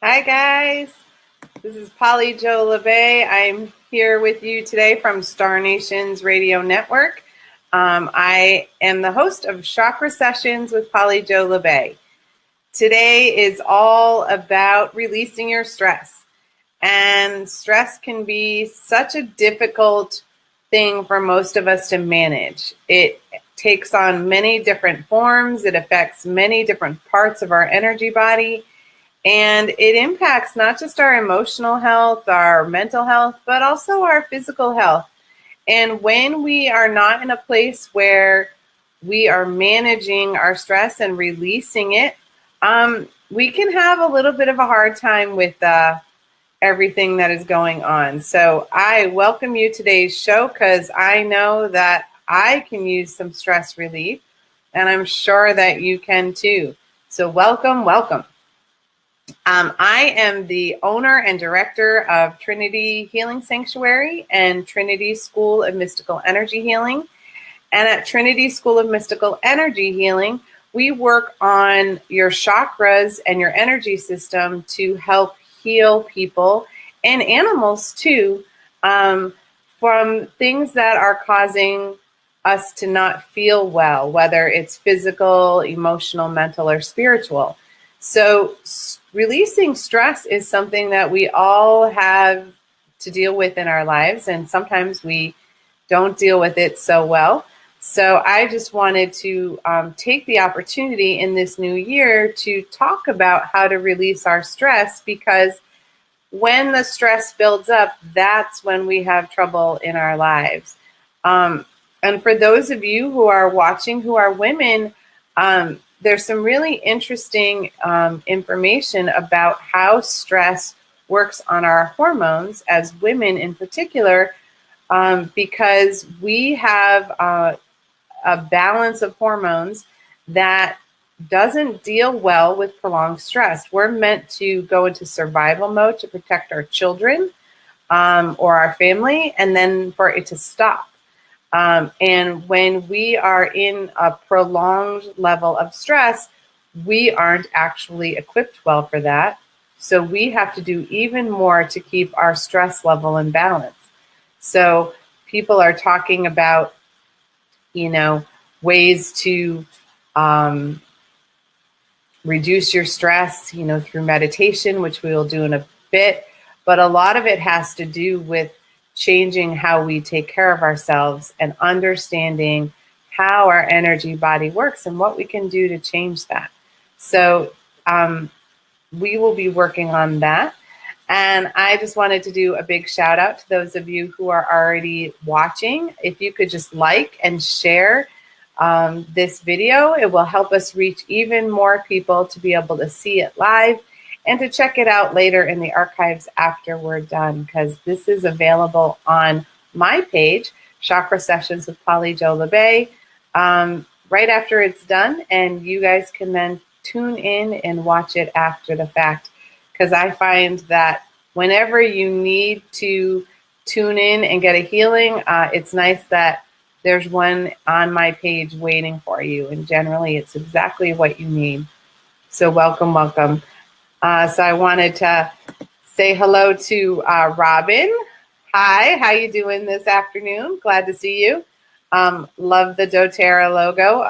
Hi guys, this is Polly Jo Labbe. I'm here with you today from Star Nations Radio Network. I am the host of Chakra Sessions with Polly Jo Labbe. Today is all about releasing your stress. And stress can be such a difficult thing for most of us to manage. It takes on many different forms. It affects many different parts of our energy body. And it impacts not just our emotional health, our mental health, but also our physical health. And when we are not in a place where we are managing our stress and releasing it, we can have a little bit of a hard time with everything that is going on. So I welcome you to today's show because I know that I can use some stress relief, and I'm sure that you can too. So welcome, welcome. I am the owner and director of Trinity Healing Sanctuary and Trinity School of Mystical Energy Healing. And at Trinity School of Mystical Energy Healing, we work on your chakras and your energy system to help heal people and animals too, from things that are causing us to not feel well, whether it's physical, emotional, mental, or spiritual. So releasing stress is something that we all have to deal with in our lives, and sometimes we don't deal with it so well. So I just wanted to take the opportunity in this new year to talk about how to release our stress, because when the stress builds up, that's when we have trouble in our lives. And for those of you who are watching who are women, there's some really interesting information about how stress works on our hormones as women in particular, because we have a balance of hormones that doesn't deal well with prolonged stress. We're meant to go into survival mode to protect our children or our family, and then for it to stop. And when we are in a prolonged level of stress, we aren't actually equipped well for that. So we have to do even more to keep our stress level in balance. So people are talking about, ways to reduce your stress, through meditation, which we will do in a bit. But a lot of it has to do with changing how we take care of ourselves and understanding how our energy body works and what we can do to change that. So we will be working on that. And I just wanted to do a big shout out to those of you who are already watching. If you could just like and share this video, it will help us reach even more people to be able to see it live and to check it out later in the archives after we're done, because this is available on my page, Chakra Sessions with Polly Jo Labbe, right after it's done, and you guys can then tune in and watch it after the fact, because I find that whenever you need to tune in and get a healing, it's nice that there's one on my page waiting for you, and generally it's exactly what you need. So welcome, welcome. So I wanted to say hello to Robin. Hi, how you doing this afternoon? Glad to see you. Love the doTERRA logo.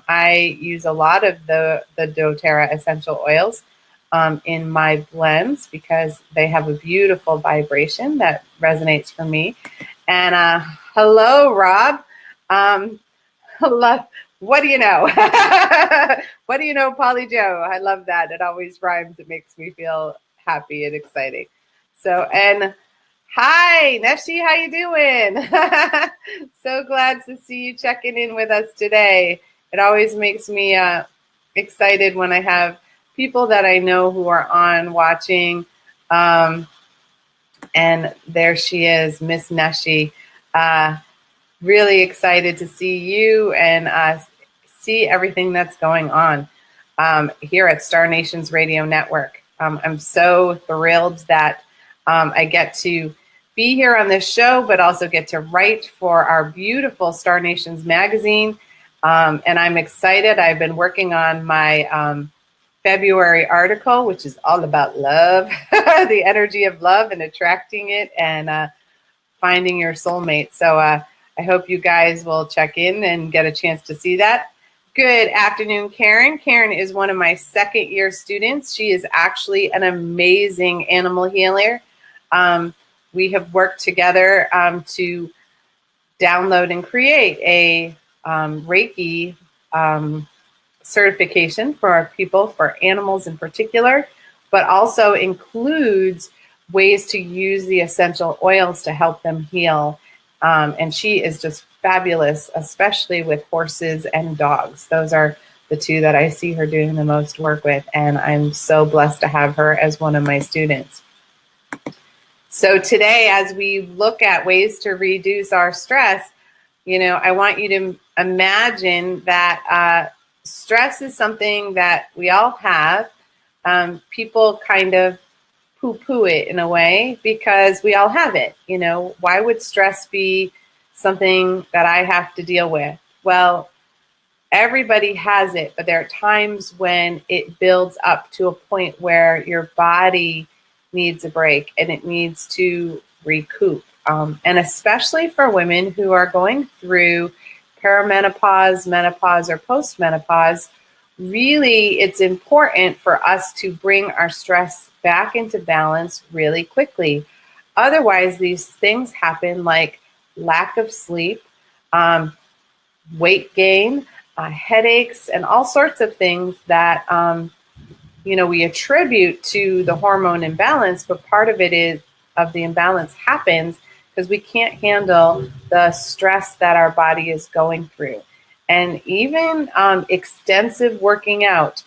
I use a lot of the doTERRA essential oils in my blends because they have a beautiful vibration that resonates for me. And hello, Rob. What do you know? What do you know, Polly Jo? I love that. It always rhymes. It makes me feel happy and exciting. So, and hi, Neshi, how you doing? So glad to see you checking in with us today. It always makes me excited when I have people that I know who are on watching. And there she is, Miss Neshi. Really excited to see you and see everything that's going on here at Star Nations Radio Network. I'm so thrilled that I get to be here on this show, but also get to write for our beautiful Star Nations magazine. And I'm excited. I've been working on my February article, which is all about love, the energy of love and attracting it and finding your soulmate. So I hope you guys will check in and get a chance to see that. Good afternoon, Karen. Karen is one of my second-year students. She is actually an amazing animal healer. We have worked together to download and create a Reiki certification for our people, for animals in particular, but also includes ways to use the essential oils to help them heal. And she is just fabulous, especially with horses and dogs. Those are the two that I see her doing the most work with, and I'm so blessed to have her as one of my students. So today, as we look at ways to reduce our stress, I want you to imagine that stress is something that we all have. People kind of poo-poo it in a way because we all have it. Why would stress be something that I have to deal with? Well, everybody has it, but there are times when it builds up to a point where your body needs a break and it needs to recoup. And especially for women who are going through perimenopause, menopause, or postmenopause, really it's important for us to bring our stress back into balance really quickly. Otherwise, these things happen like lack of sleep, weight gain, headaches, and all sorts of things that we attribute to the hormone imbalance, but part of the imbalance happens because we can't handle the stress that our body is going through. And even extensive working out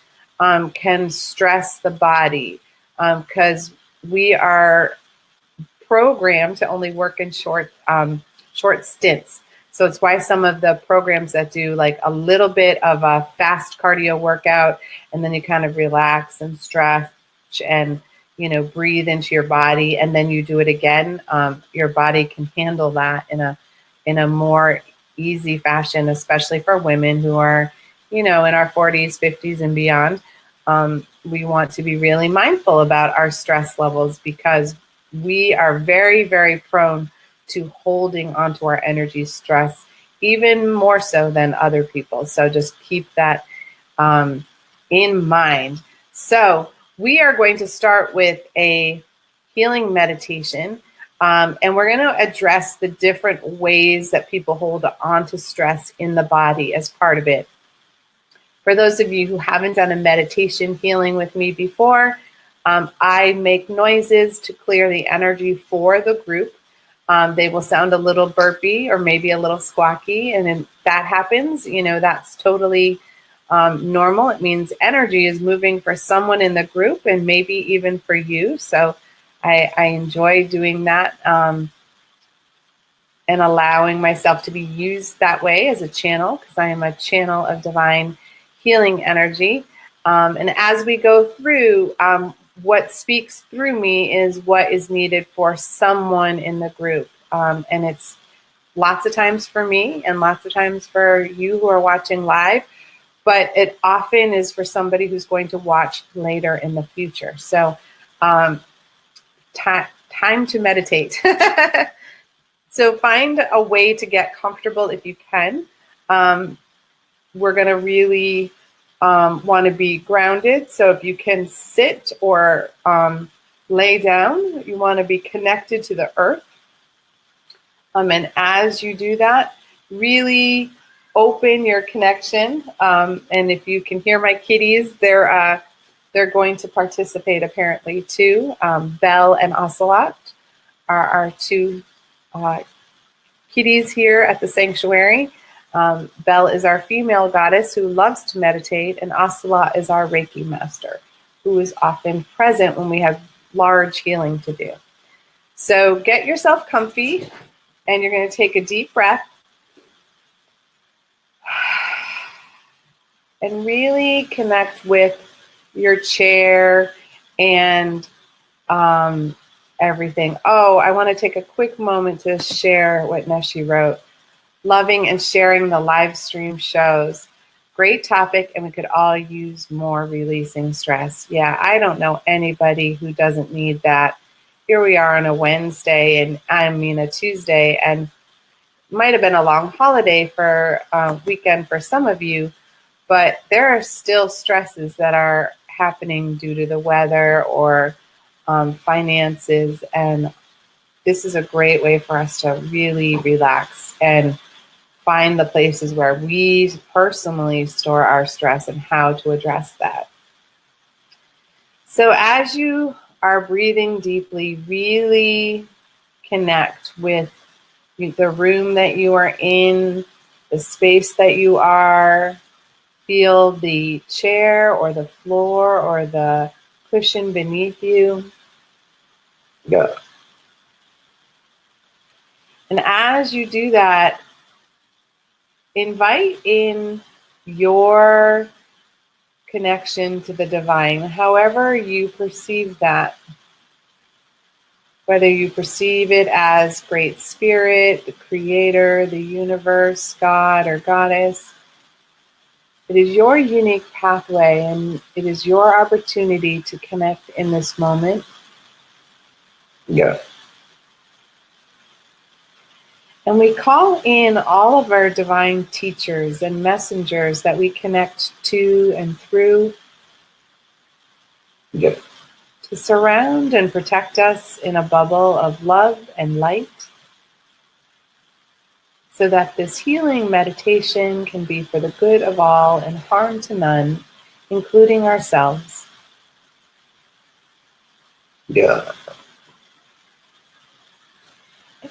can stress the body because we are programmed to only work in short stints. So it's why some of the programs that do like a little bit of a fast cardio workout and then you kind of relax and stretch and breathe into your body and then you do it again, your body can handle that in a more easy fashion, especially for women who are, in our 40s, 50s, and beyond. We want to be really mindful about our stress levels because we are very, very prone to holding onto our energy stress, even more so than other people. So just keep that in mind. So we are going to start with a healing meditation, and we're going to address the different ways that people hold on to stress in the body as part of it. For those of you who haven't done a meditation healing with me before, I make noises to clear the energy for the group. They will sound a little burpy or maybe a little squawky, and if that happens, that's totally normal. It means energy is moving for someone in the group and maybe even for you. So I enjoy doing that and allowing myself to be used that way as a channel because I am a channel of divine healing energy. And as we go through, what speaks through me is what is needed for someone in the group. And it's lots of times for me and lots of times for you who are watching live, but it often is for somebody who's going to watch later in the future. So time to meditate. So find a way to get comfortable if you can. We're going to really want to be grounded. So if you can sit or lay down, you want to be connected to the earth. And as you do that, really open your connection. And if you can hear my kitties, they're going to participate apparently too. Belle and Ocelot are our two kitties here at the sanctuary. Belle is our female goddess who loves to meditate, and Ocelot is our Reiki master, who is often present when we have large healing to do. So get yourself comfy, and you're going to take a deep breath and really connect with your chair and everything. Oh, I want to take a quick moment to share what Neshi wrote. Loving and sharing the live stream shows. Great topic, and we could all use more releasing stress. Yeah, I don't know anybody who doesn't need that. Here we are on a Wednesday, and a Tuesday, and might have been a long holiday for weekend for some of you, but there are still stresses that are happening due to the weather or finances, and this is a great way for us to really relax and find the places where we personally store our stress and how to address that. So as you are breathing deeply, really connect with the room that you are in, the space that you are. Feel the chair or the floor or the cushion beneath you. Yeah. And as you do that, invite in your connection to the divine, however you perceive that. Whether you perceive it as Great Spirit, the Creator, the universe, God, or Goddess, it is your unique pathway, and it is your opportunity to connect in this moment. Yeah. And we call in all of our divine teachers and messengers that we connect to and through. Yeah. To surround and protect us in a bubble of love and light, so that this healing meditation can be for the good of all and harm to none, including ourselves. Yeah.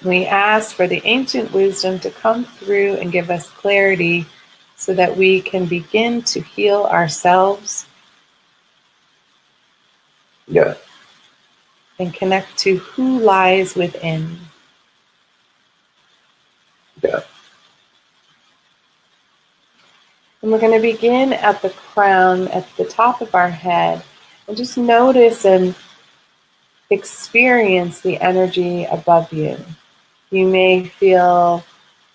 We ask for the ancient wisdom to come through and give us clarity so that we can begin to heal ourselves. Yeah. And connect to who lies within. Yeah. And we're going to begin at the crown, at the top of our head, and just notice and experience the energy above you. You may feel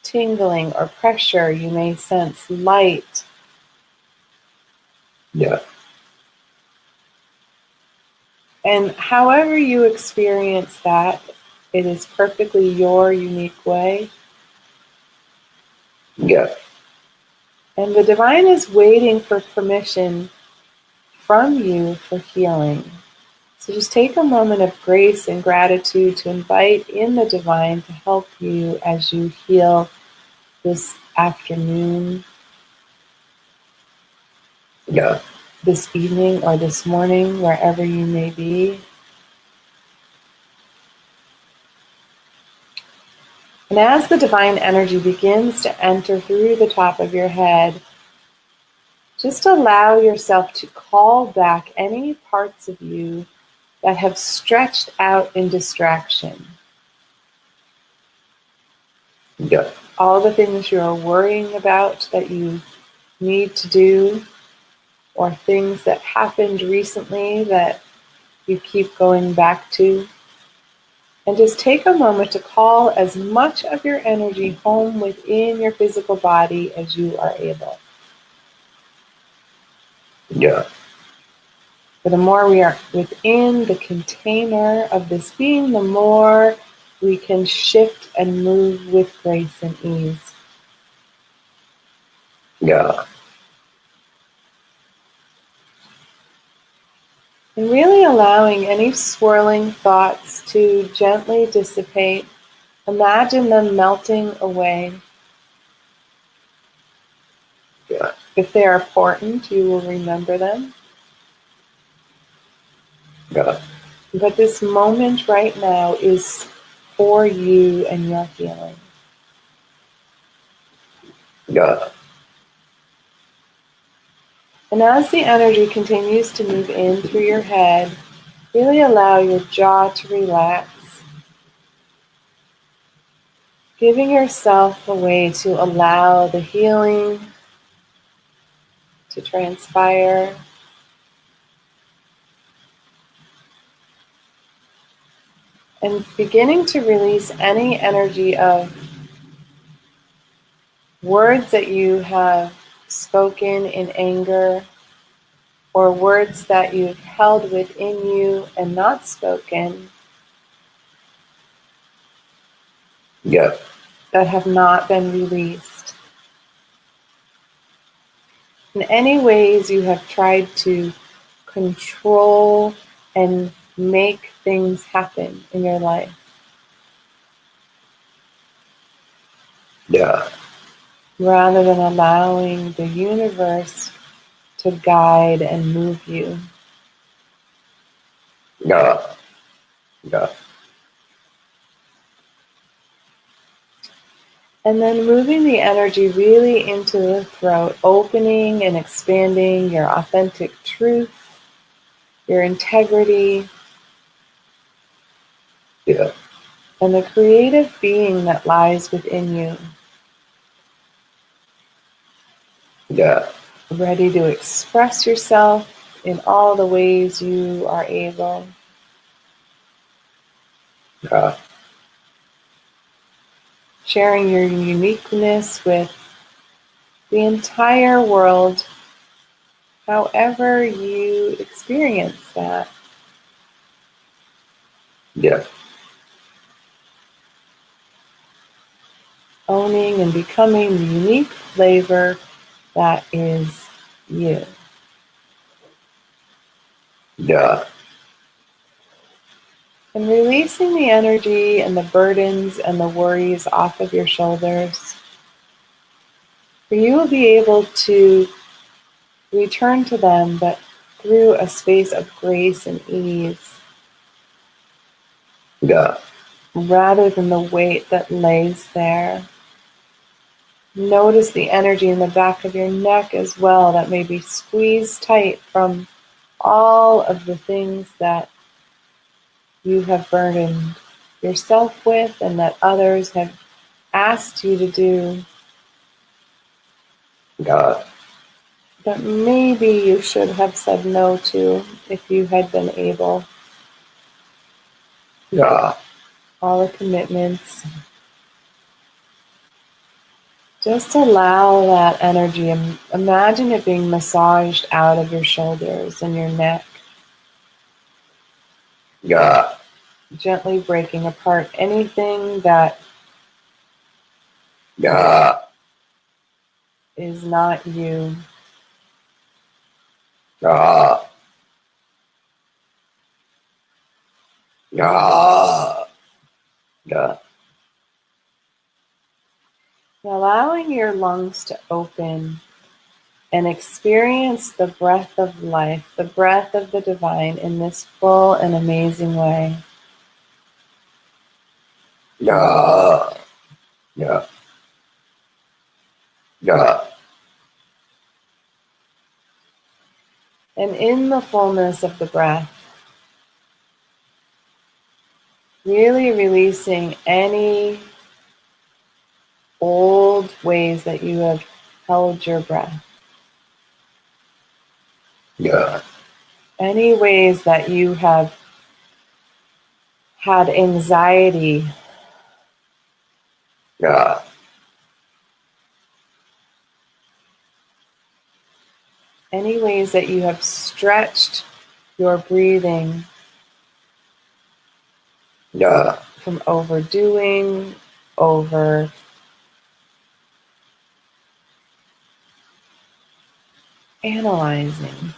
tingling or pressure. You may sense light. Yeah. And however you experience that, it is perfectly your unique way. Yeah. And the divine is waiting for permission from you for healing. So just take a moment of grace and gratitude to invite in the divine to help you as you heal this afternoon, yeah, this evening, or this morning, wherever you may be. And as the divine energy begins to enter through the top of your head, just allow yourself to call back any parts of you that have stretched out in distraction. Yeah. All the things you're worrying about that you need to do, or things that happened recently that you keep going back to. And just take a moment to call as much of your energy home within your physical body as you are able. Yeah. For the more we are within the container of this being, the more we can shift and move with grace and ease. Yeah. And really allowing any swirling thoughts to gently dissipate. Imagine them melting away. Yeah. If they are important, you will remember them. Yeah. But this moment right now is for you and your healing. Yeah. And as the energy continues to move in through your head, really allow your jaw to relax, giving yourself a way to allow the healing to transpire. And beginning to release any energy of words that you have spoken in anger, or words that you've held within you and not spoken, Yeah. that have not been released. In any ways you have tried to control and make things happen in your life. Yeah. Rather than allowing the universe to guide and move you. Yeah. Yeah. And then moving the energy really into the throat, opening and expanding your authentic truth, your integrity, Yeah. and the creative being that lies within you, Yeah. ready to express yourself in all the ways you are able. Yeah. Sharing your uniqueness with the entire world, however you experience that. Yeah. Owning and becoming the unique flavor that is you. Yeah. And releasing the energy and the burdens and the worries off of your shoulders. For you will be able to return to them, but through a space of grace and ease, Yeah. rather than the weight that lays there. Notice the energy in the back of your neck as well that may be squeezed tight from all of the things that you have burdened yourself with and that others have asked you to do, Yeah. that maybe you should have said no to if you had been able. Yeah. All the commitments. Just allow that energy. Imagine it being massaged out of your shoulders and your neck, Yeah. gently breaking apart anything that Yeah. is not you. Yeah. Yeah. Yeah. Allowing your lungs to open and experience the breath of life, the breath of the divine in this full and amazing way. Yeah. Yeah. Yeah. And in the fullness of the breath, really releasing any old ways that you have held your breath. Yeah. Any ways that you have had anxiety. Yeah. Any ways that you have stretched your breathing Yeah. from overdoing, over analyzing.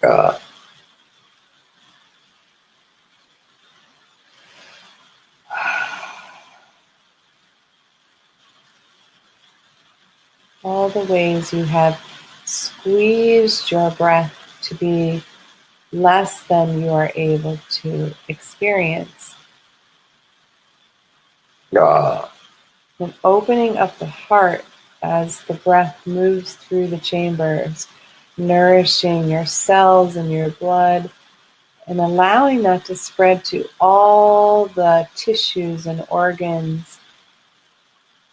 Yeah. All the ways you have squeezed your breath to be less than you are able to experience. Yeah. And opening up the heart as the breath moves through the chambers, nourishing your cells and your blood, and allowing that to spread to all the tissues and organs,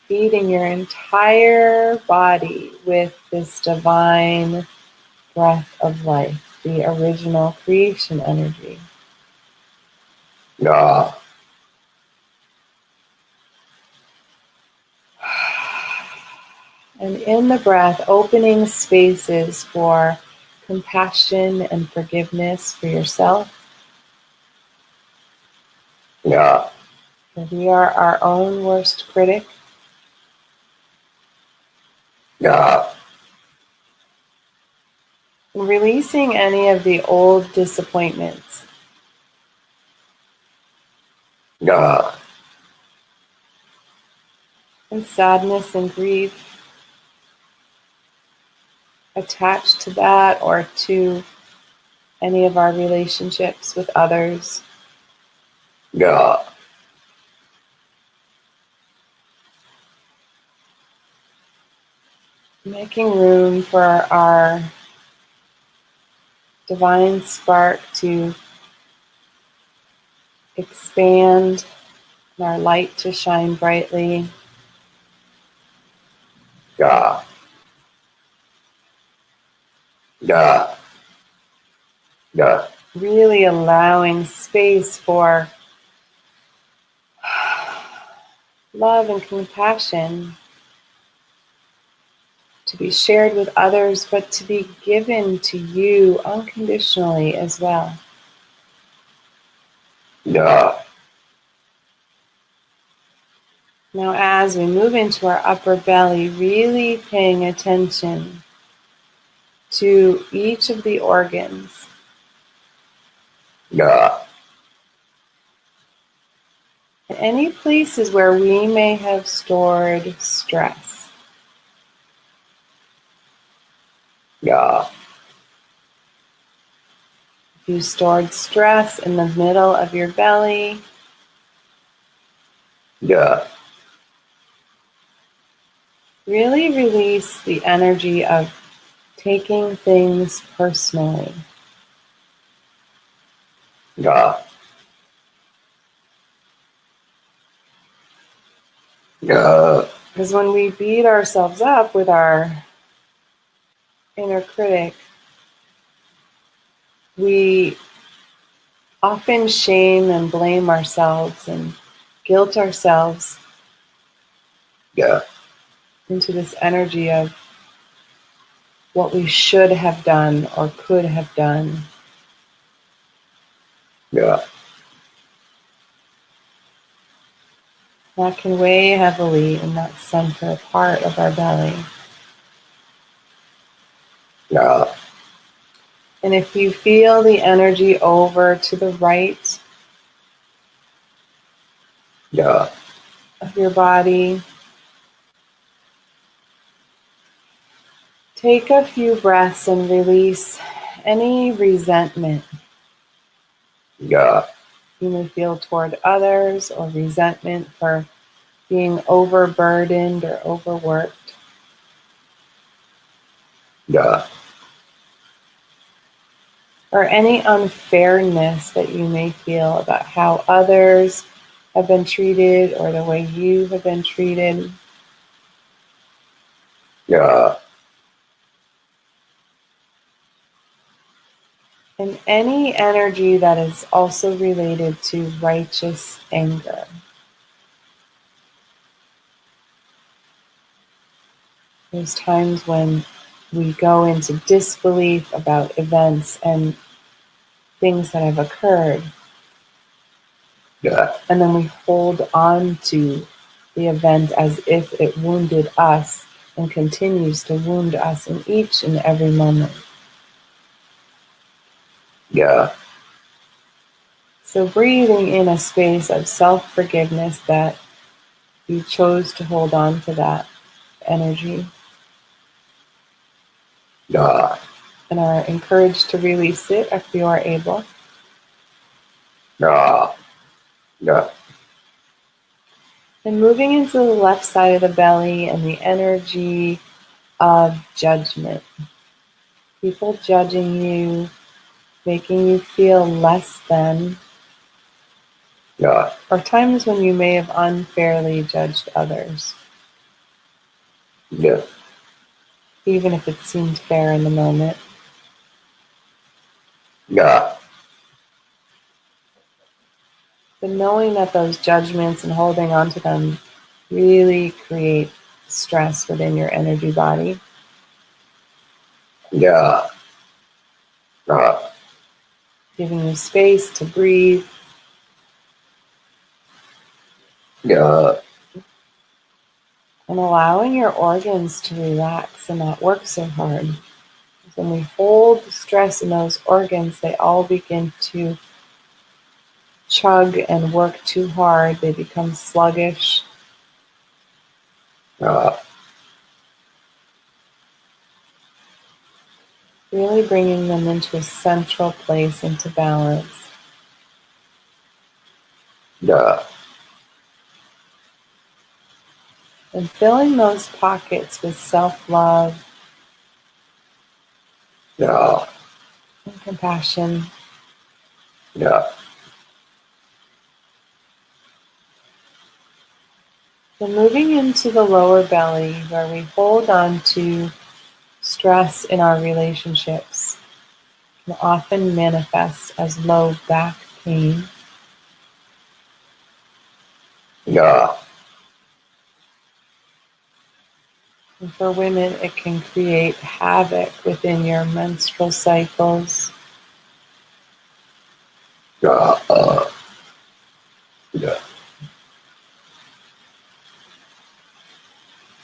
feeding your entire body with this divine breath of life, the original creation energy. Yeah. And in the breath, opening spaces for compassion and forgiveness for yourself. Yeah. For we are our own worst critic. Yeah. And releasing any of the old disappointments. Yeah. And sadness and grief attached to that or to any of our relationships with others. Yeah. Making room for our divine spark to expand and our light to shine brightly. Yeah. Yeah. Yeah. Really allowing space for love and compassion to be shared with others, but to be given to you unconditionally as well. Yeah. Now, as we move into our upper belly, really paying attention to each of the organs. Yeah. Any places where we may have stored stress. Yeah. If you stored stress in the middle of your belly, Yeah. really release the energy of taking things personally. Yeah. Yeah. Because when we beat ourselves up with our inner critic, we often shame and blame ourselves and guilt ourselves Yeah. into this energy of what we should have done or could have done. Yeah. That can weigh heavily in that center part of our belly. Yeah. And if you feel the energy over to the right Yeah. of your body, take a few breaths and release any resentment Yeah. you may feel toward others or resentment for being overburdened or overworked. Yeah. Or any unfairness that you may feel about how others have been treated or the way you have been treated. Yeah. And any energy that is also related to righteous anger. There's times when we go into disbelief about events and things that have occurred, Yeah. and then we hold on to the event as if it wounded us and continues to wound us in each and every moment. Yeah. So breathing in a space of self-forgiveness that you chose to hold on to that energy Yeah. and are encouraged to release it if you are able. Yeah. Yeah. And moving into the left side of the belly and the energy of judgment. People judging you, making you feel less than, Yeah. or times when you may have unfairly judged others, Yeah. even if it seemed fair in the moment. Yeah. But knowing that those judgments and holding on to them really create stress within your energy body. Yeah. Giving you space to breathe. Yeah. And allowing your organs to relax and not work so hard. When we hold the stress in those organs, they all begin to chug and work too hard. They become sluggish. Really bringing them into a central place, into balance. Yeah. And filling those pockets with self-love Yeah. and compassion. Yeah. Then moving into the lower belly, where we hold on to stress in our relationships, can often manifest as low back pain. Yeah. And for women, it can create havoc within your menstrual cycles. Yeah. Yeah.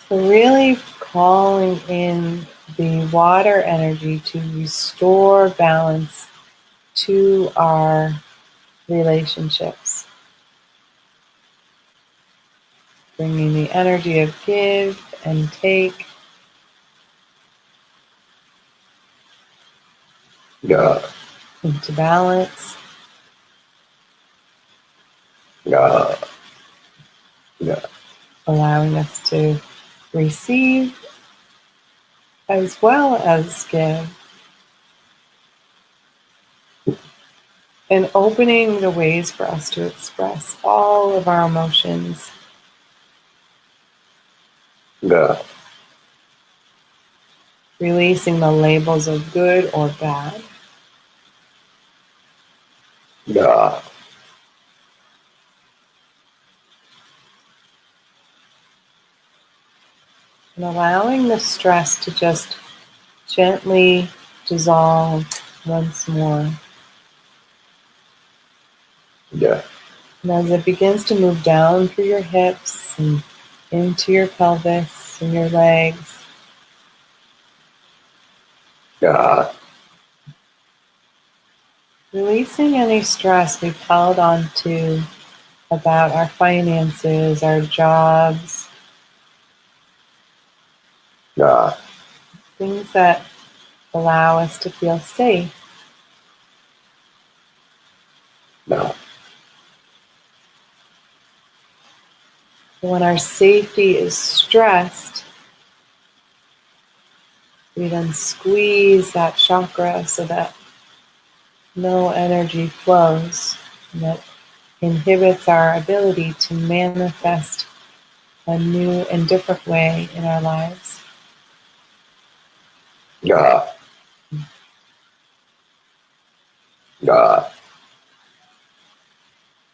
So really calling in the water energy to restore balance to our relationships. Bringing the energy of give and take. Yeah. Into balance. Yeah. Yeah. Allowing us to receive as well as give. And opening the ways for us to express all of our emotions. Yeah. Releasing the labels of good or bad. Yeah. And allowing the stress to just gently dissolve once more. Yeah. And as it begins to move down through your hips and into your pelvis and your legs, Yeah. releasing any stress we've held on to about our finances, our jobs, Yeah. things that allow us to feel safe. Yeah. When our safety is stressed, we then squeeze that chakra so that no energy flows, and that inhibits our ability to manifest a new and different way in our lives. Yeah. Yeah.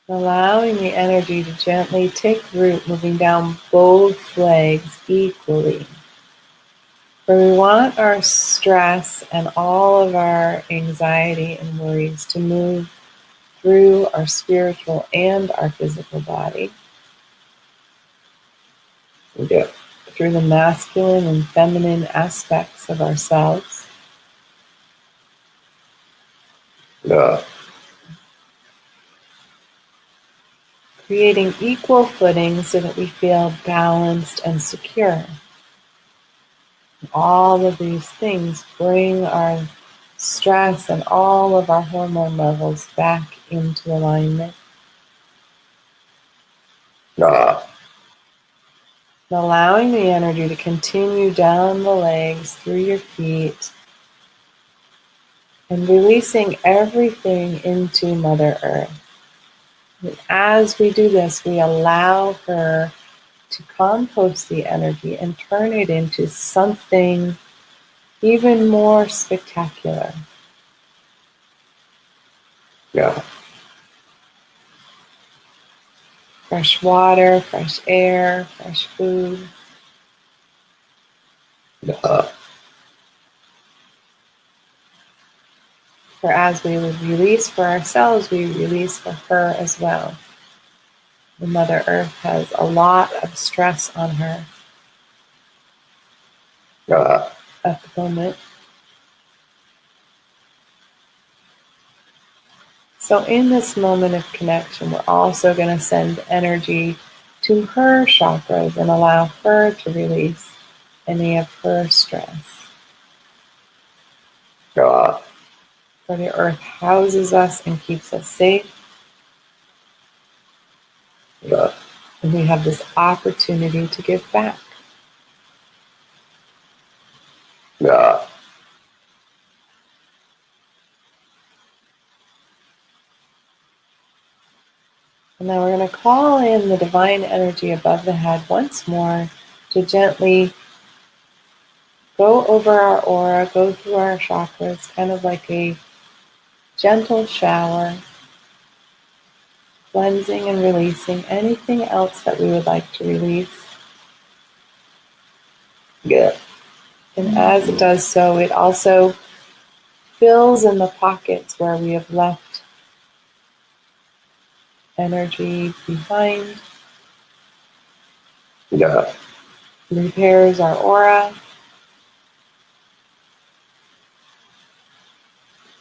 Allowing the energy to gently take root, moving down both legs equally. Where we want our stress and all of our anxiety and worries to move through our spiritual and our physical body, Yeah. through the masculine and feminine aspects of ourselves. Yeah. Creating equal footing so that we feel balanced and secure. All of these things bring our stress and all of our hormone levels back into alignment. Yeah. And allowing the energy to continue down the legs, through your feet, and releasing everything into Mother Earth. And as we do this, we allow her to compost the energy and turn it into something even more spectacular. Yeah. Fresh water, fresh air, fresh food. For as we would release for ourselves, we release for her as well. The Mother Earth has a lot of stress on her at the moment. So in this moment of connection, we're also going to send energy to her chakras and allow her to release any of her stress. For the earth houses us and keeps us safe. And we have this opportunity to give back. And now we're going to call in the divine energy above the head once more to gently go over our aura, go through our chakras, kind of like a gentle shower, cleansing and releasing anything else that we would like to release. And as it does so, it also fills in the pockets where we have left energy behind. Repairs our aura.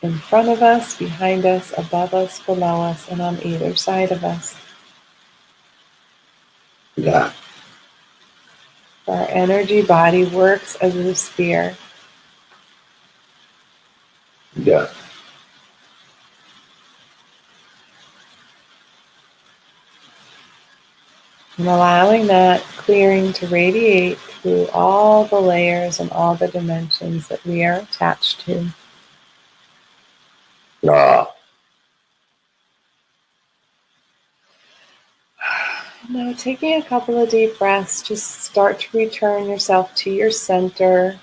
In front of us, behind us, above us, below us, and on either side of us. Our energy body works as a sphere. And allowing that clearing to radiate through all the layers and all the dimensions that we are attached to. Now taking a couple of deep breaths, just start to return yourself to your center,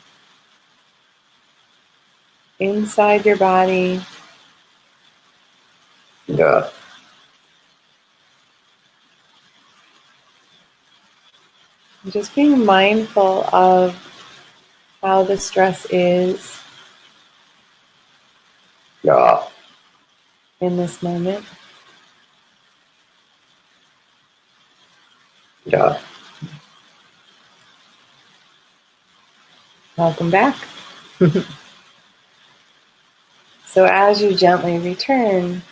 inside your body. And just being mindful of how the stress is in this moment. Welcome back. So as you gently return,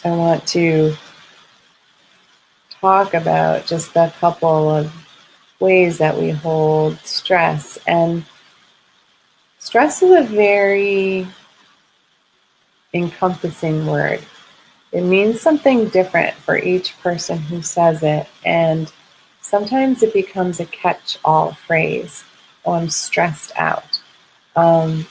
I want to talk about just a couple of ways that we hold stress. And stress is a very encompassing word. It means something different for each person who says it. And sometimes it becomes a catch-all phrase. Oh, I'm stressed out. And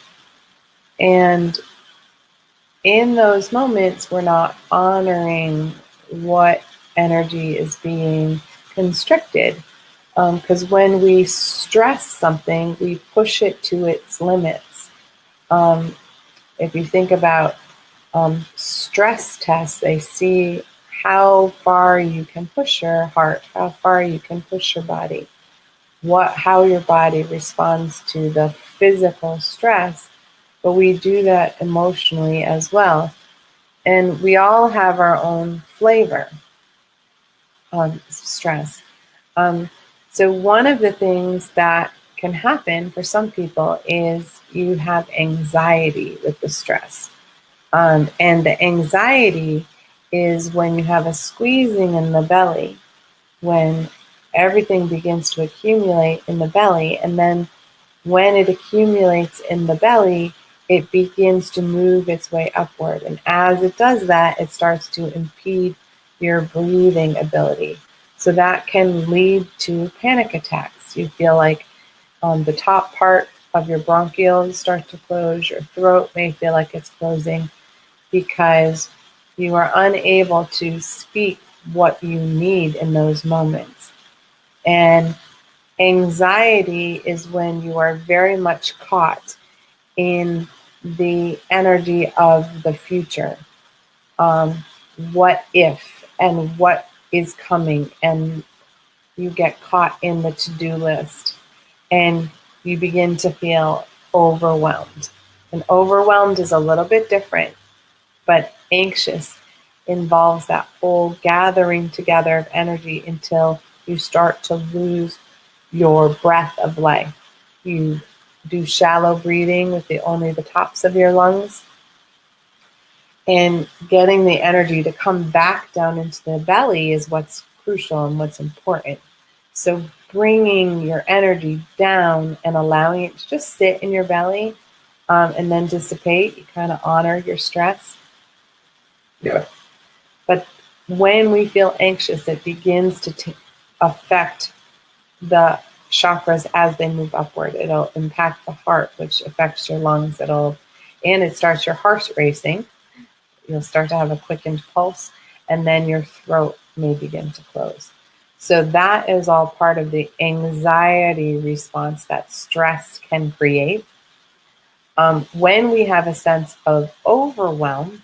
in those moments, we're not honoring what energy is being constricted. Because when we stress something, we push it to its limits. If you think about stress tests, they see how far you can push your heart, how far you can push your body, how your body responds to the physical stress, but we do that emotionally as well. And we all have our own flavor of stress. So one of the things that can happen for some people is you have anxiety with the stress. And the anxiety is when you have a squeezing in the belly, when everything begins to accumulate in the belly. And then when it accumulates in the belly, it begins to move its way upward. And as it does that, it starts to impede your breathing ability. So that can lead to panic attacks. You feel like the top part of your bronchioles start to close. Your throat may feel like it's closing because you are unable to speak what you need in those moments. And anxiety is when you are very much caught in the energy of the future. What if and what is coming and you get caught in the to-do list and you begin to feel overwhelmed. And overwhelmed is a little bit different, but anxious involves that whole gathering together of energy until you start to lose your breath of life. You do shallow breathing with only the tops of your lungs, and getting the energy to come back down into the belly is what's crucial and what's important. So bringing your energy down and allowing it to just sit in your belly and then dissipate, you kind of honor your stress. Yeah. But when we feel anxious, it begins to affect the chakras as they move upward. It'll impact the heart, which affects your lungs. And it starts your heart racing. You'll start to have a quickened pulse, and then your throat may begin to close. So that is all part of the anxiety response that stress can create. When we have a sense of overwhelm,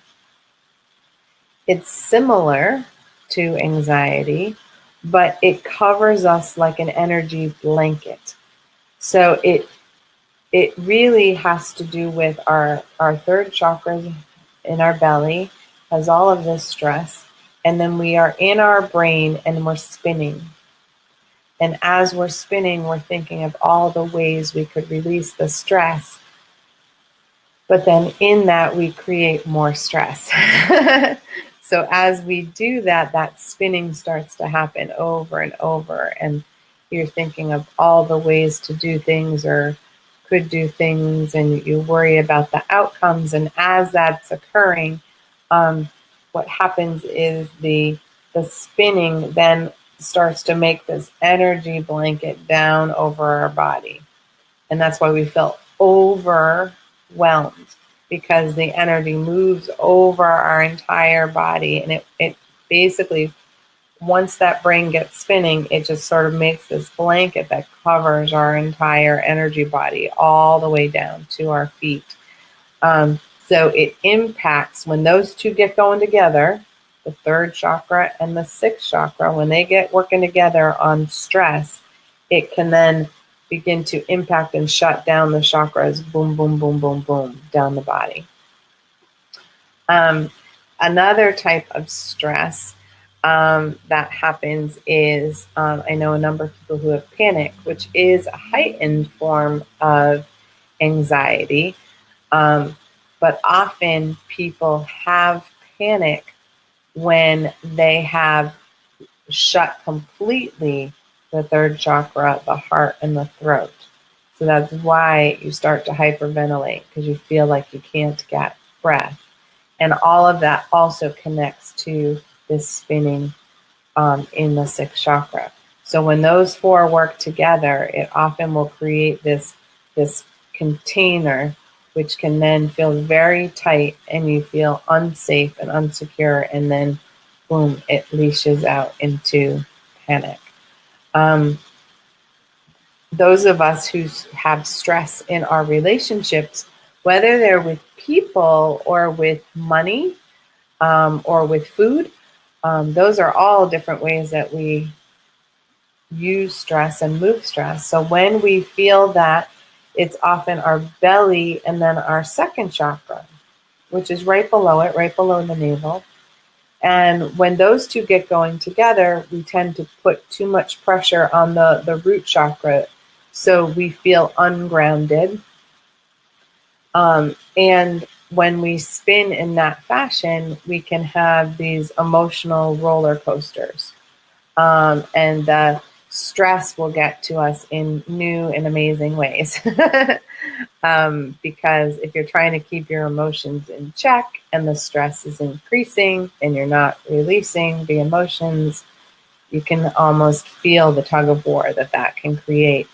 it's similar to anxiety, but it covers us like an energy blanket. So it really has to do with our third chakra in our belly, has all of this stress, and then we are in our brain and we're spinning. And as we're spinning, we're thinking of all the ways we could release the stress. But then in that, we create more stress. So as we do that, that spinning starts to happen over and over. And you're thinking of all the ways to do things or could do things, and you worry about the outcomes. And as that's occurring, what happens is the spinning then starts to make this energy blanket down over our body. And that's why we feel overwhelmed, because the energy moves over our entire body. And it basically, once that brain gets spinning, it just sort of makes this blanket that covers our entire energy body all the way down to our feet. So it impacts when those two get going together, the third chakra and the sixth chakra, when they get working together on stress, it can then begin to impact and shut down the chakras, boom, boom, boom, boom, boom, down the body. Another type of stress that happens is, I know a number of people who have panic, which is a heightened form of anxiety. But often people have panic when they have shut completely the third chakra, the heart, and the throat. So that's why you start to hyperventilate, because you feel like you can't get breath. And all of that also connects to this spinning in the sixth chakra. So when those four work together, it often will create this container, which can then feel very tight, and you feel unsafe and unsecure, and then boom, it leashes out into panic. Those of us who have stress in our relationships, whether they're with people or with money or with food, those are all different ways that we use stress and move stress. So when we feel that, it's often our belly and then our second chakra, which is right below it, right below the navel. And when those two get going together, we tend to put too much pressure on the root chakra. So we feel ungrounded. And when we spin in that fashion, we can have these emotional roller coasters. And the stress will get to us in new and amazing ways. Because if you're trying to keep your emotions in check and the stress is increasing and you're not releasing the emotions, you can almost feel the tug of war that can create.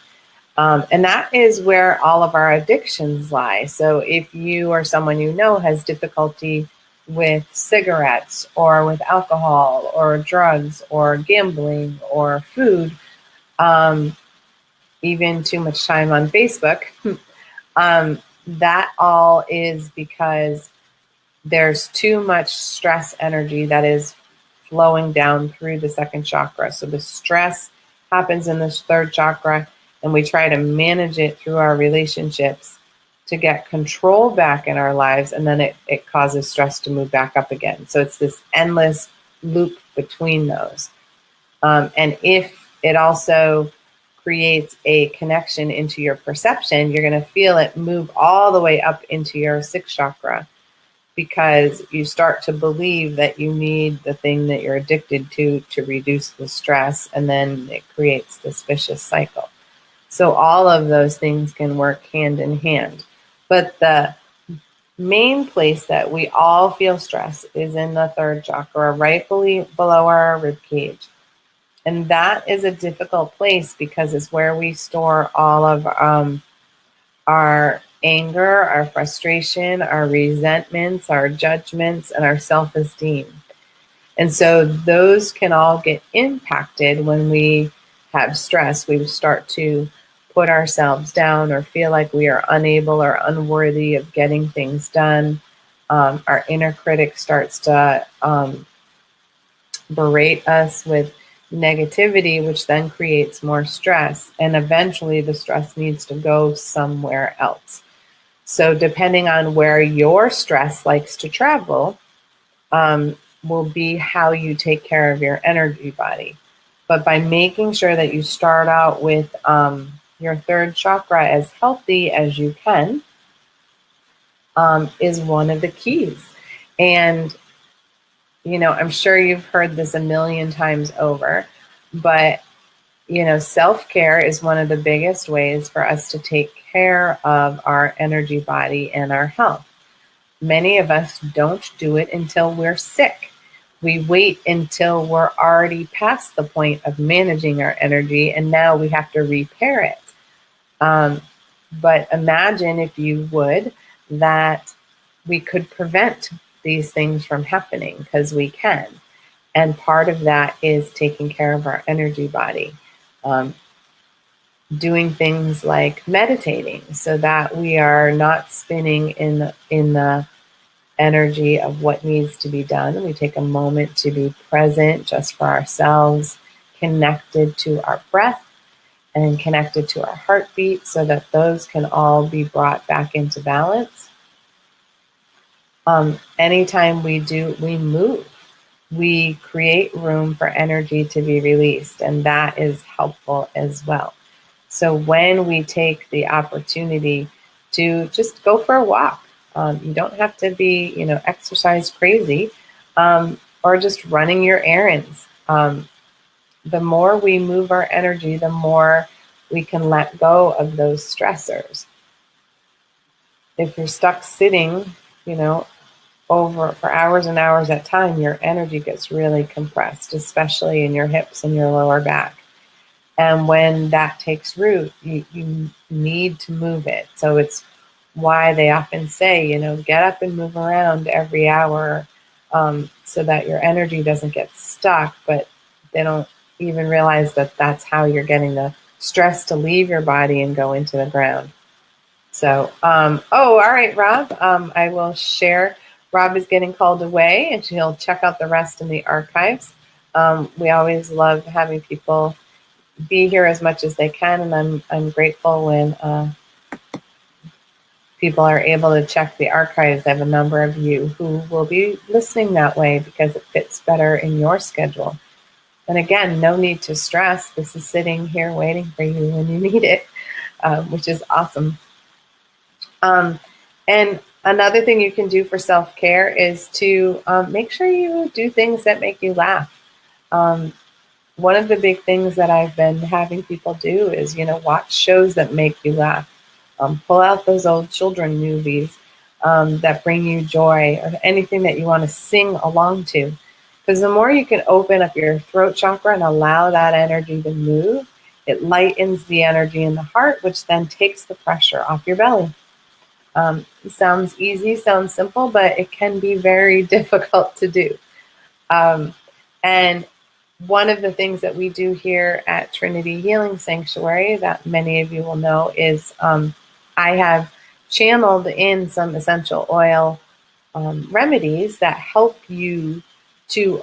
And that is where all of our addictions lie. So if you or someone you know has difficulty with cigarettes or with alcohol or drugs or gambling or food, even too much time on Facebook, that all is because there's too much stress energy that is flowing down through the second chakra. So the stress happens in this third chakra, and we try to manage it through our relationships to get control back in our lives, and then it causes stress to move back up again. So it's this endless loop between those. And if it also creates a connection into your perception, you're going to feel it move all the way up into your sixth chakra, because you start to believe that you need the thing that you're addicted to reduce the stress, and then it creates this vicious cycle. So all of those things can work hand in hand. But the main place that we all feel stress is in the third chakra, right below our rib cage. And that is a difficult place because it's where we store all of our anger, our frustration, our resentments, our judgments, and our self-esteem. And so those can all get impacted when we have stress. We start to put ourselves down or feel like we are unable or unworthy of getting things done. Our inner critic starts to berate us with negativity, which then creates more stress. And eventually the stress needs to go somewhere else. So depending on where your stress likes to travel, will be how you take care of your energy body. But by making sure that you start out with your third chakra as healthy as you can, is one of the keys. And, you know, I'm sure you've heard this a million times over, but, you know, self-care is one of the biggest ways for us to take care of our energy body and our health. Many of us don't do it until we're sick. We wait until we're already past the point of managing our energy, and now we have to repair it. But imagine, if you would, that we could prevent these things from happening, because we can. And part of that is taking care of our energy body. Doing things like meditating so that we are not spinning in the energy of what needs to be done. We take a moment to be present just for ourselves, connected to our breath and connected to our heartbeat, so that those can all be brought back into balance. Anytime we move, we create room for energy to be released, and that is helpful as well. So when we take the opportunity to just go for a walk, you don't have to be, you know, exercise crazy, or just running your errands. The more we move our energy, the more we can let go of those stressors. If you're stuck sitting, you know, for hours and hours at a time, your energy gets really compressed, especially in your hips and your lower back. And when that takes root, you need to move it. So it's why they often say, you know, get up and move around every hour, so that your energy doesn't get stuck. But they don't even realize that that's how you're getting the stress to leave your body and go into the ground. So, all right, Rob, I will share. Rob is getting called away, and he'll check out the rest in the archives. We always love having people be here as much as they can, and I'm grateful when people are able to check the archives. I have a number of you who will be listening that way because it fits better in your schedule. And again, no need to stress. This is sitting here waiting for you when you need it, which is awesome. And another thing you can do for self-care is to make sure you do things that make you laugh. One of the big things that I've been having people do is, you know, watch shows that make you laugh. Pull out those old children movies that bring you joy, or anything that you want to sing along to. Because the more you can open up your throat chakra and allow that energy to move, it lightens the energy in the heart, which then takes the pressure off your belly. It sounds easy, sounds simple, but it can be very difficult to do. And one of the things that we do here at Trinity Healing Sanctuary that many of you will know is I have channeled in some essential oil remedies that help you to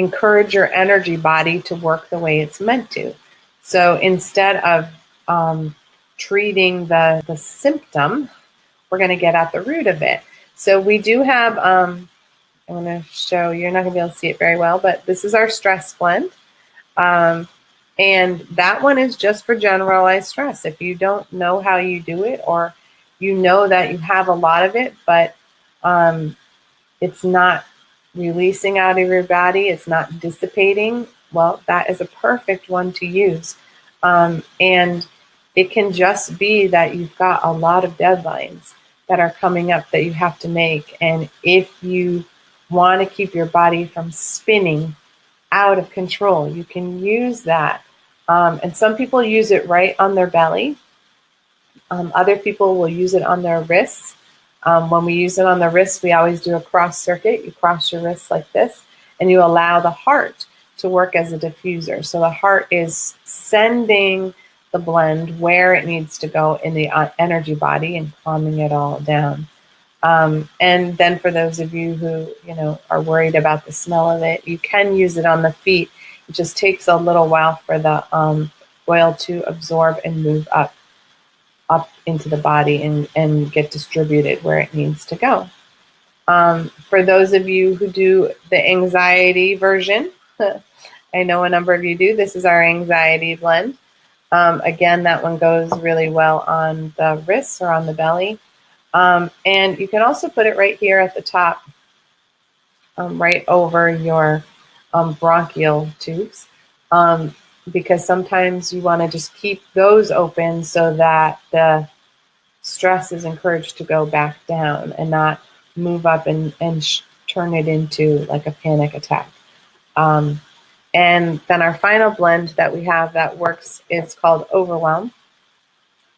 encourage your energy body to work the way it's meant to. So instead of treating the symptom, we're going to get at the root of it. So we do have, I'm going to show, you're not going to be able to see it very well, but this is our stress blend. And that one is just for generalized stress. If you don't know how you do it, or you know that you have a lot of it, but it's not releasing out of your body, it's not dissipating, well, that is a perfect one to use. And it can just be that you've got a lot of deadlines that are coming up that you have to make. And if you want to keep your body from spinning out of control, you can use that. And some people use it right on their belly. Other people will use it on their wrists. When we use it on the wrists, we always do a cross circuit. You cross your wrists like this, and you allow the heart to work as a diffuser. So the heart is sending the blend where it needs to go in the energy body and calming it all down. And then for those of you who, are worried about the smell of it, you can use it on the feet. It just takes a little while for the oil to absorb and move up into the body and get distributed where it needs to go. For those of you who do the anxiety version, I know a number of you do, this is our anxiety blend. Again, that one goes really well on the wrists or on the belly. And you can also put it right here at the top, right over your bronchial tubes, because sometimes you want to just keep those open so that the stress is encouraged to go back down and not move up and turn it into like a panic attack. And then our final blend that we have that works is called Overwhelm.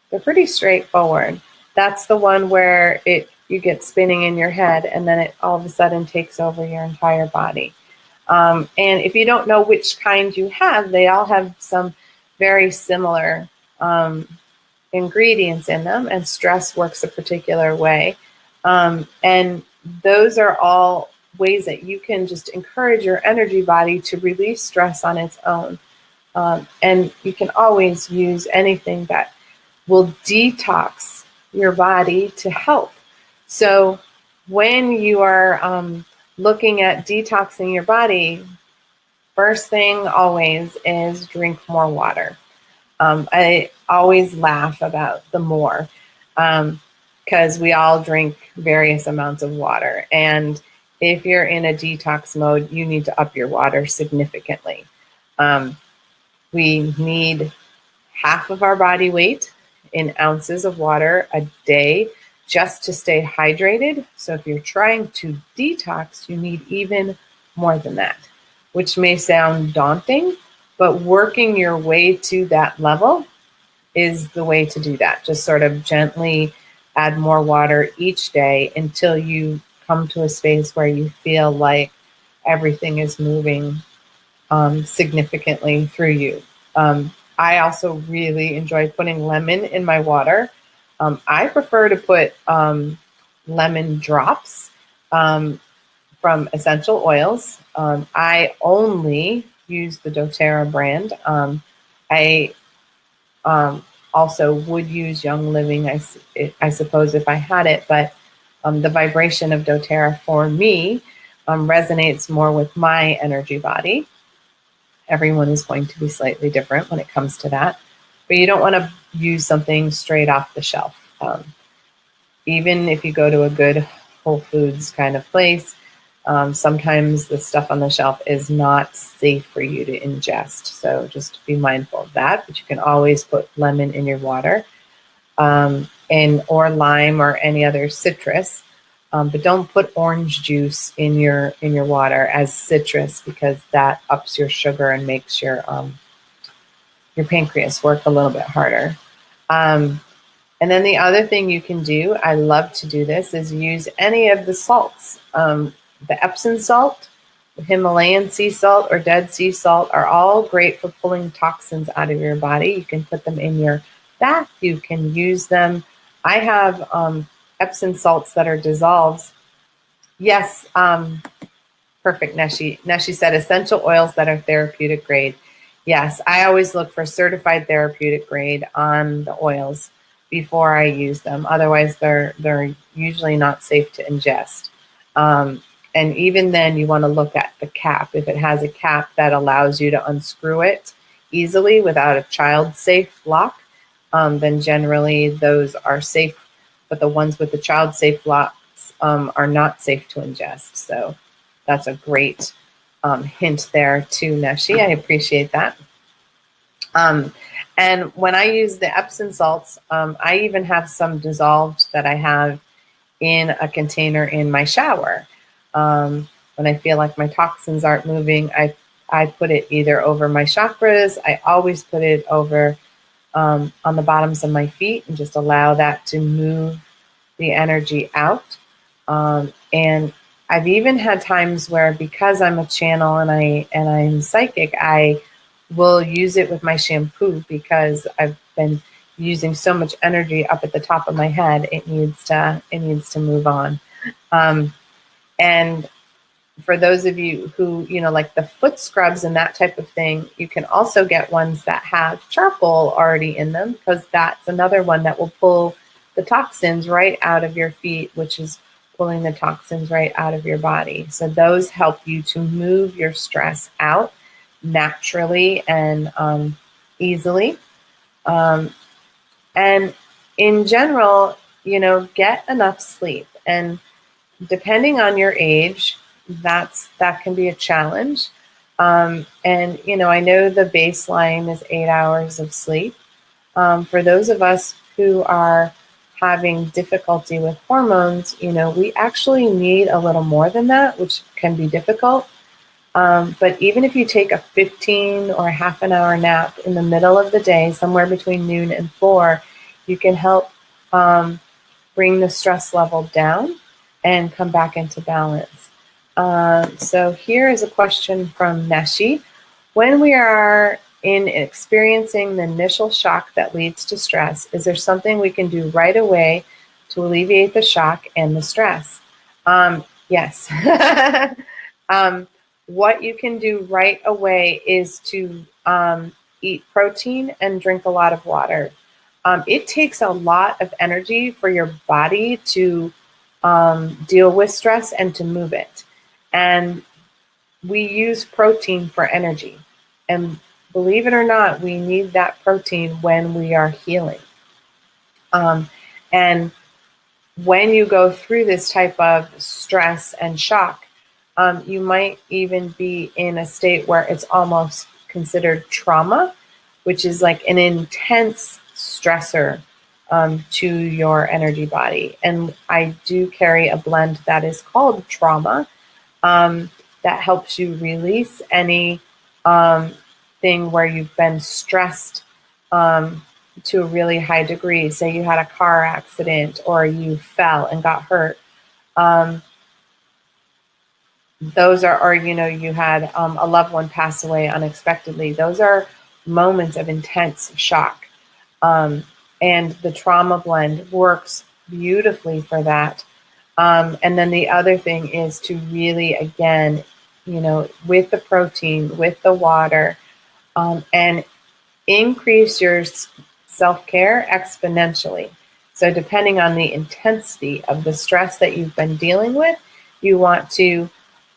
They're pretty straightforward. That's the one where you get spinning in your head, and then it all of a sudden takes over your entire body. And if you don't know which kind you have, they all have some very similar ingredients in them, and stress works a particular way. And those are all ways that you can just encourage your energy body to release stress on its own. And you can always use anything that will detox your body to help. So when you are looking at detoxing your body, first thing always is drink more water. I always laugh about the more, because we all drink various amounts of water. And if you're in a detox mode, you need to up your water significantly. We need half of our body weight in ounces of water a day just to stay hydrated. So if you're trying to detox, you need even more than that, which may sound daunting, but working your way to that level is the way to do that. Just sort of gently add more water each day until you come to a space where you feel like everything is moving significantly through you. I also really enjoy putting lemon in my water. I prefer to put lemon drops from essential oils. I only use the doTERRA brand. I also would use Young Living, I suppose, if I had it, but the vibration of doTERRA for me resonates more with my energy body. Everyone is going to be slightly different when it comes to that, but you don't want to use something straight off the shelf. Even if you go to a good Whole Foods kind of place, sometimes the stuff on the shelf is not safe for you to ingest. So just be mindful of that. But you can always put lemon in your water, or lime or any other citrus. But don't put orange juice in your water as citrus, because that ups your sugar and makes your pancreas work a little bit harder. And then the other thing you can do, I love to do this, is use any of the salts. The Epsom salt, the Himalayan sea salt, or Dead Sea salt are all great for pulling toxins out of your body. You can put them in your bath. You can use them. I have Epsom salts that are dissolves. Yes, Perfect, Neshi. Neshi said essential oils that are therapeutic grade. Yes, I always look for certified therapeutic grade on the oils before I use them. Otherwise, they're usually not safe to ingest. And even then, you want to look at the cap. If it has a cap that allows you to unscrew it easily without a child-safe lock, then generally those are safe. But the ones with the child-safe locks are not safe to ingest. So that's a great hint there too, Neshi. I appreciate that. And when I use the Epsom salts, I even have some dissolved that I have in a container in my shower. When I feel like my toxins aren't moving, I put it either over my chakras. I always put it over on the bottoms of my feet and just allow that to move the energy out. And I've even had times where, because I'm a channel and I'm psychic, I will use it with my shampoo because I've been using so much energy up at the top of my head. It needs to move on. And for those of you who, like the foot scrubs and that type of thing, you can also get ones that have charcoal already in them, because that's another one that will pull the toxins right out of your feet, which is pulling the toxins right out of your body. So those help you to move your stress out naturally and easily. And in general, get enough sleep. And depending on your age, that can be a challenge. And, I know the baseline is 8 hours of sleep. For those of us who are having difficulty with hormones, we actually need a little more than that, which can be difficult. But even if you take a 15 or a half an hour nap in the middle of the day, somewhere between noon and 4, you can help bring the stress level down and come back into balance. So here is a question from Neshi. When we are experiencing the initial shock that leads to stress, is there something we can do right away to alleviate the shock and the stress? Yes. What you can do right away is to eat protein and drink a lot of water. It takes a lot of energy for your body to deal with stress and to move it. And we use protein for energy. And believe it or not, we need that protein when we are healing. And when you go through this type of stress and shock, you might even be in a state where it's almost considered trauma, which is like an intense stressor to your energy body. And I do carry a blend that is called Trauma, that helps you release any thing where you've been stressed to a really high degree. Say you had a car accident or you fell and got hurt. Those are, or you had a loved one pass away unexpectedly. Those are moments of intense shock. And the trauma blend works beautifully for that. And then the other thing is to really, again, with the protein, with the water, and increase your self-care exponentially. So depending on the intensity of the stress that you've been dealing with, you want to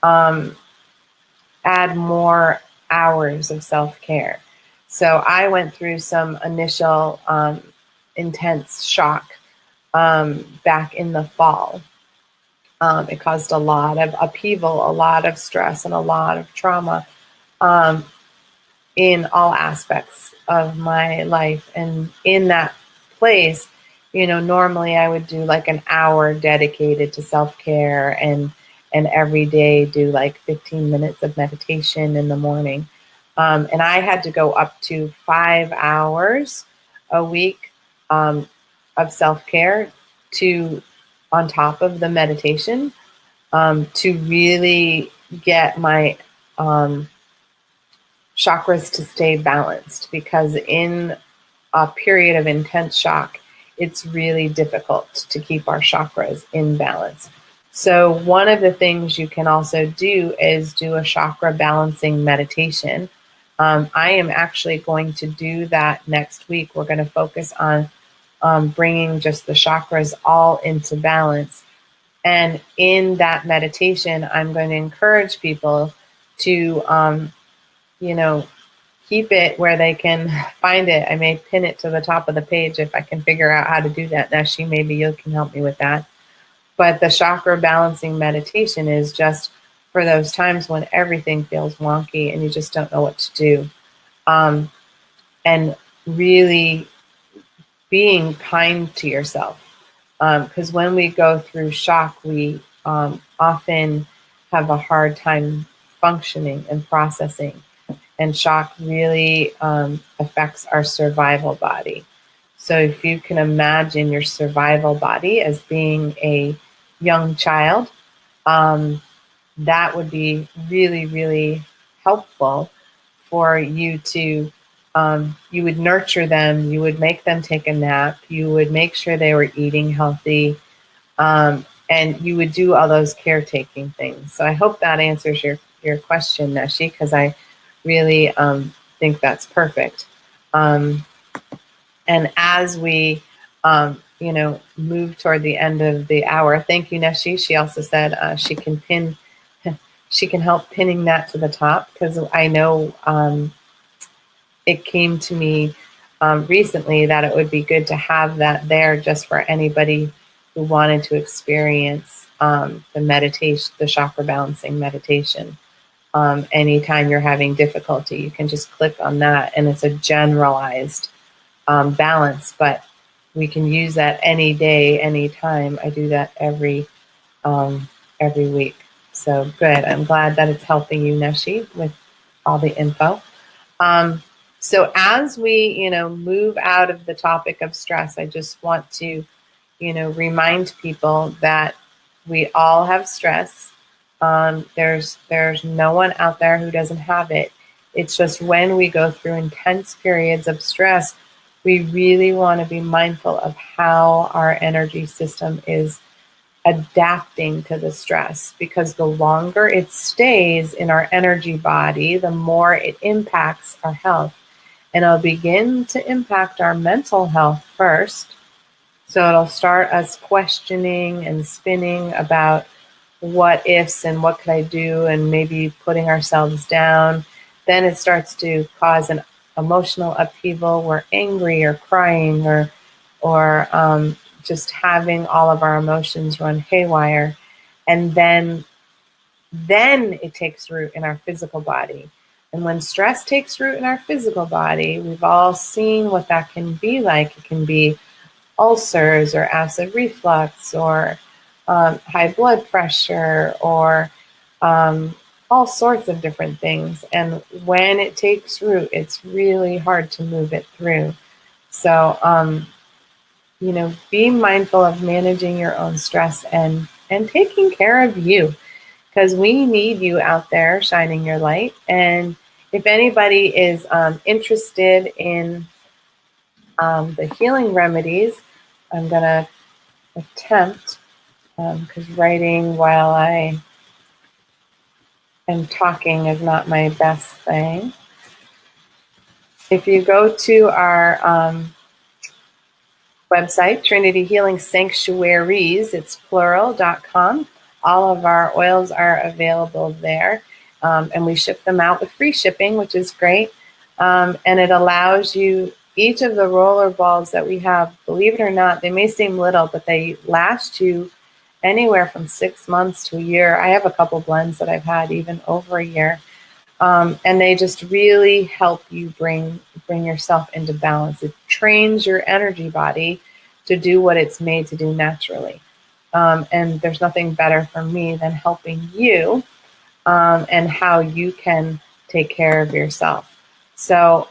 add more hours of self-care. So I went through some initial intense shock back in the fall. It caused a lot of upheaval, a lot of stress, and a lot of trauma in all aspects of my life. And in that place, normally I would do like an hour dedicated to self-care and every day do like 15 minutes of meditation in the morning. And I had to go up to 5 hours a week of self-care on top of the meditation, to really get my chakras to stay balanced, because in a period of intense shock, it's really difficult to keep our chakras in balance. So one of the things you can also do is do a chakra balancing meditation. I am actually going to do that next week. We're going to focus on bringing just the chakras all into balance. And in that meditation, I'm going to encourage people to, keep it where they can find it. I may pin it to the top of the page if I can figure out how to do that. Nashi, maybe you can help me with that. But the chakra balancing meditation is just for those times when everything feels wonky and you just don't know what to do. And really being kind to yourself. Because when we go through shock, we often have a hard time functioning and processing. And shock really affects our survival body. So if you can imagine your survival body as being a young child, that would be really, really helpful for you to, you would nurture them, you would make them take a nap, you would make sure they were eating healthy, and you would do all those caretaking things. So I hope that answers your question, Neshi, because I really think that's perfect. And as we, move toward the end of the hour, thank you, Neshi. She also said she can help pinning that to the top, because I know it came to me recently that it would be good to have that there just for anybody who wanted to experience the meditation, the chakra balancing meditation. Anytime you're having difficulty, you can just click on that, and it's a generalized balance, but we can use that any day, anytime. I do that every week. So good. I'm glad that it's helping you, Neshi, with all the info. So as we, move out of the topic of stress, I just want to, remind people that we all have stress. There's no one out there who doesn't have it. It's just when we go through intense periods of stress, we really want to be mindful of how our energy system is adapting to the stress, because the longer it stays in our energy body, the more it impacts our health. And it'll begin to impact our mental health first. So it'll start us questioning and spinning about what ifs and what could I do, and maybe putting ourselves down. Then it starts to cause an emotional upheaval. We're angry or crying or just having all of our emotions run haywire. And then it takes root in our physical body. And when stress takes root in our physical body, we've all seen what that can be like. It can be ulcers or acid reflux or high blood pressure or all sorts of different things. And when it takes root, it's really hard to move it through. So, be mindful of managing your own stress and taking care of you, because we need you out there shining your light. And if anybody is interested in the healing remedies, I'm going to attempt, because writing while I am talking is not my best thing. If you go to our website, Trinity Healing Sanctuaries, it's plural.com. All of our oils are available there, and we ship them out with free shipping, which is great. And it allows you, each of the roller balls that we have, believe it or not, they may seem little, but they last you anywhere from 6 months to a year. I have a couple blends that I've had even over a year. And they just really help you bring yourself into balance. It trains your energy body to do what it's made to do naturally. And there's nothing better for me than helping you and how you can take care of yourself. So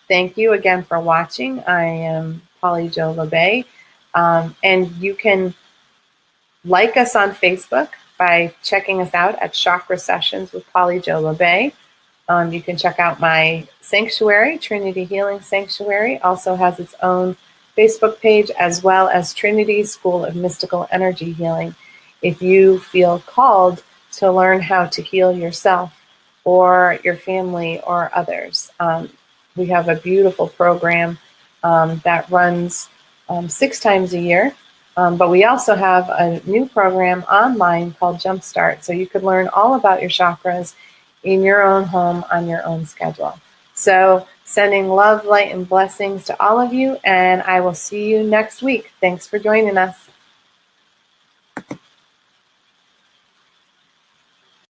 thank you again for watching. I am Polly Jo Labbe. And you can like us on Facebook by checking us out at Chakra Sessions with Polly Jo Labbe. You can check out my sanctuary, Trinity Healing Sanctuary, also has its own Facebook page, as well as Trinity School of Mystical Energy Healing. if you feel called to learn how to heal yourself or your family or others. We have a beautiful program that runs 6 times a year. But we also have a new program online called Jumpstart. So you could learn all about your chakras in your own home on your own schedule. So sending love, light, and blessings to all of you. And I will see you next week. Thanks for joining us.